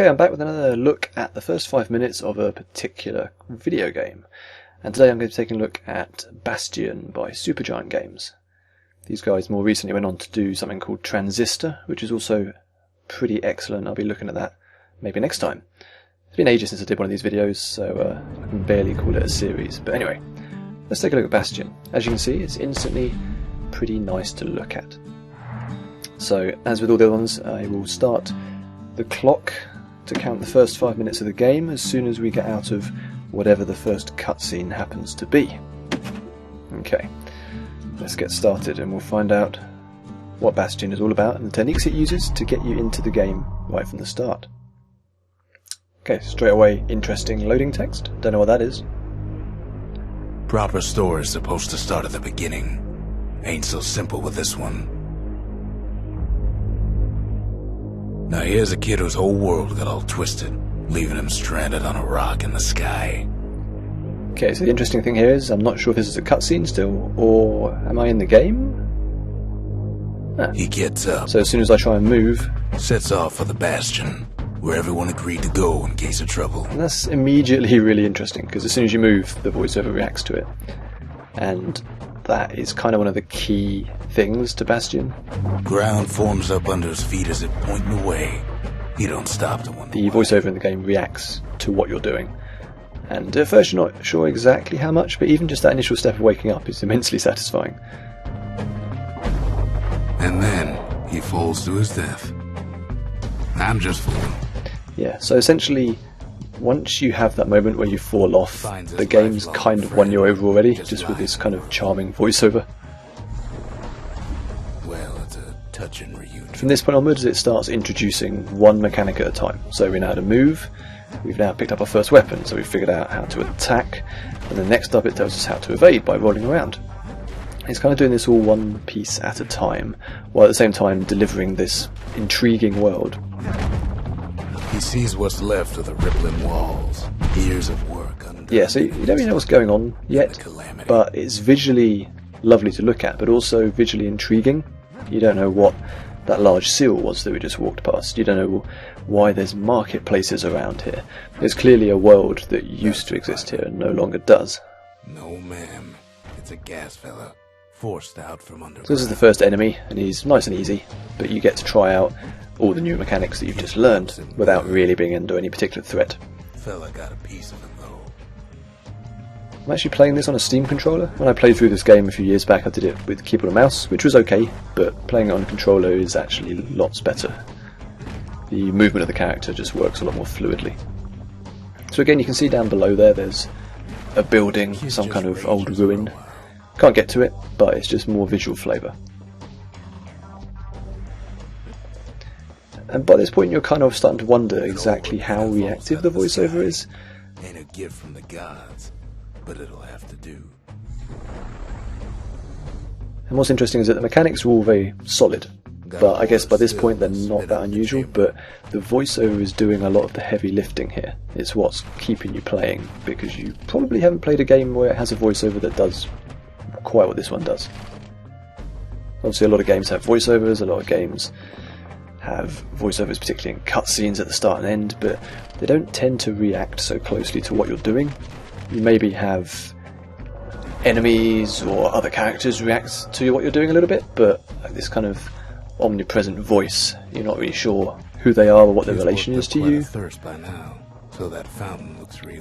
Okay, I'm back with another look at the first 5 minutes of a particular video game. And today I'm going to be taking a look at Bastion by Supergiant Games. These guys more recently went on to do something called Transistor, which is also pretty excellent. I'll be looking at that maybe next time. It's been ages since I did one of these videos, so I can barely call it a series. But anyway, let's take a look at Bastion. As you can see, it's instantly pretty nice to look at. So, as with all the other ones, I will start the clock to count the first 5 minutes of the game as soon as we get out of whatever the first cutscene happens to be. Okay, let's get started and we'll find out what Bastion is all about and the techniques it uses to get you into the game right from the start. Okay, straight away, interesting loading text. Don't know what that is. Proper story is supposed to start at the beginning. Ain't so simple with this one. Now here's a kid whose whole world got all twisted, leaving him stranded on a rock in the sky. Okay, so the interesting thing here is I'm not sure if this is a cutscene still, or am I in the game? Ah. He gets up. So as soon as I try and move, sets off for the Bastion, where everyone agreed to go in case of trouble. And that's immediately really interesting, because as soon as you move, the voiceover reacts to it. And that is kind of one of the key things to Bastion. Ground forms up under his feet as if pointing away. He don't stop to wonder. The voiceover in the game reacts to what you're doing. And at first you're not sure exactly how much, but even just that initial step of waking up is immensely satisfying. And then he falls to his death. I'm just fooling. Yeah, so essentially, once you have that moment where you fall off, the game's kind of won you over already, just with this kind of charming voiceover. Well, it's a touching reunion. From this point onwards, it starts introducing one mechanic at a time. So we know how to move, we've now picked up our first weapon, so we've figured out how to attack, and then next up it tells us how to evade by rolling around. It's kind of doing this all one piece at a time, while at the same time delivering this intriguing world. He sees what's left of the rippling walls, years of work under. Yeah, so you don't really know what's going on yet, but it's visually lovely to look at, but also visually intriguing. You don't know what that large seal was that we just walked past. You don't know why there's marketplaces around here. There's clearly a world that used to exist here and no longer does. No, ma'am. It's a gas fella, forced out from under. So this is the first enemy, and he's nice and easy, but you get to try out all the new mechanics that you've just learned without really being under any particular threat. Fella got a piece of it though. I'm actually playing this on a Steam controller. When I played through this game a few years back, I did it with keyboard and mouse, which was okay, but playing it on a controller is actually lots better. The movement of the character just works a lot more fluidly. So again, you can see down below there's a building, some kind of old ruin. Can't get to it, but it's just more visual flavour. And by this point you're kind of starting to wonder exactly how reactive the voiceover is. Ain't a gift from the gods, but it'll have to do. And what's interesting is that the mechanics are all very solid, but I guess by this point they're not that unusual, but the voiceover is doing a lot of the heavy lifting here. It's what's keeping you playing, because you probably haven't played a game where it has a voiceover that does quite what this one does. Obviously a lot of games have voiceovers, a lot of games have voiceovers particularly in cutscenes at the start and end, but they don't tend to react so closely to what you're doing. You maybe have enemies or other characters react to what you're doing a little bit, but like this kind of omnipresent voice, you're not really sure who they are or what their relation is to you.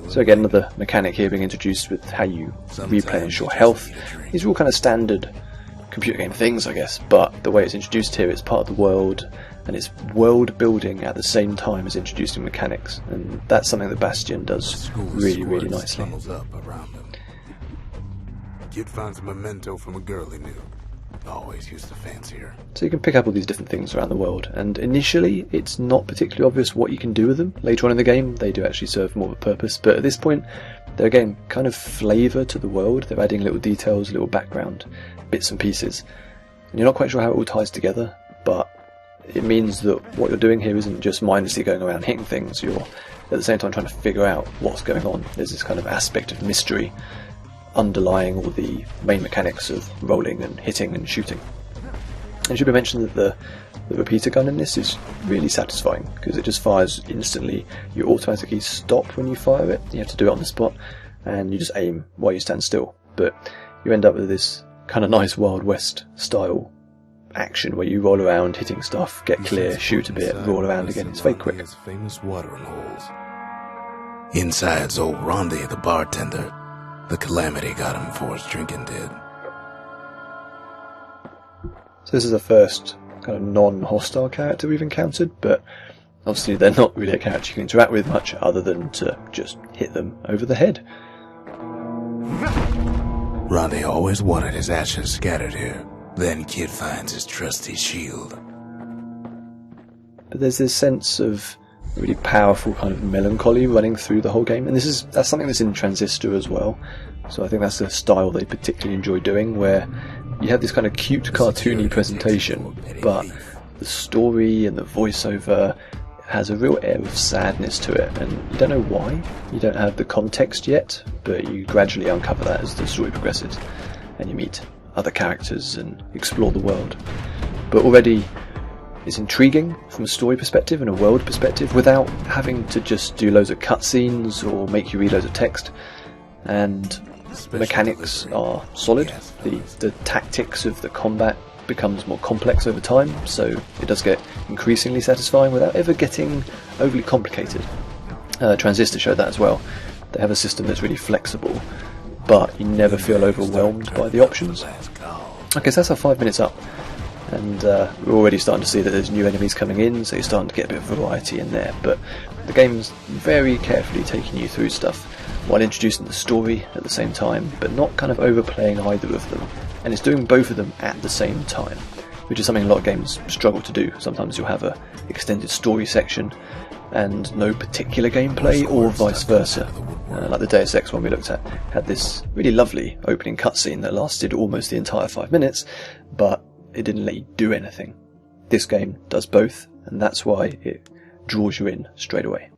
So again, another mechanic here being introduced with how you replenish your health. These are all kind of standard computer game things, I guess, but the way it's introduced here, it's part of the world, and it's world building at the same time as introducing mechanics, and that's something that Bastion does really, really nicely. Kid finds a memento from a girl he knew. Always used to fancy her. So you can pick up all these different things around the world, and initially it's not particularly obvious what you can do with them. Later on in the game they do actually serve more of a purpose, but at this point they're again kind of flavour to the world. They're adding little details, little background, bits and pieces, and you're not quite sure how it all ties together, but it means that what you're doing here isn't just mindlessly going around hitting things. You're at the same time trying to figure out what's going on. There's this kind of aspect of mystery underlying all the main mechanics of rolling and hitting and shooting. And it should be mentioned that the repeater gun in this is really satisfying because it just fires instantly. You automatically stop when you fire it. You have to do it on the spot, and you just aim while you stand still. But you end up with this kind of nice Wild West style action where you roll around hitting stuff, get clear, shoot a bit, roll around again. It's very quick. Famous watering holes. Inside's old Rondi, the bartender. The calamity got him before his drinking did. So this is the first kind of non-hostile character we've encountered, but obviously they're not really a character you can interact with much other than to just hit them over the head. Rondi always wanted his ashes scattered here. Then Kid finds his trusty shield. But there's this sense of really powerful kind of melancholy running through the whole game, and that's something that's in Transistor as well. So I think that's a style they particularly enjoy doing, where you have this kind of cute cartoony presentation, but the story and the voiceover has a real air of sadness to it, and you don't know why. You don't have the context yet, but you gradually uncover that as the story progresses, and you meet other characters and explore the world. But already it's intriguing from a story perspective and a world perspective without having to just do loads of cutscenes or make you read loads of text. And the mechanics are solid. The tactics of the combat becomes more complex over time, so it does get increasingly satisfying without ever getting overly complicated. Transistor showed that as well. They have a system that's really flexible, but you never feel overwhelmed by the options. Okay, so that's our 5 minutes up, and we're already starting to see that there's new enemies coming in, so you're starting to get a bit of variety in there. But the game's very carefully taking you through stuff while introducing the story at the same time, but not kind of overplaying either of them. And it's doing both of them at the same time, which is something a lot of games struggle to do. Sometimes you'll have a extended story section and no particular gameplay, or vice versa. Like the Deus Ex one we looked at had this really lovely opening cutscene that lasted almost the entire 5 minutes, but it didn't let you do anything. This game does both, and that's why it draws you in straight away.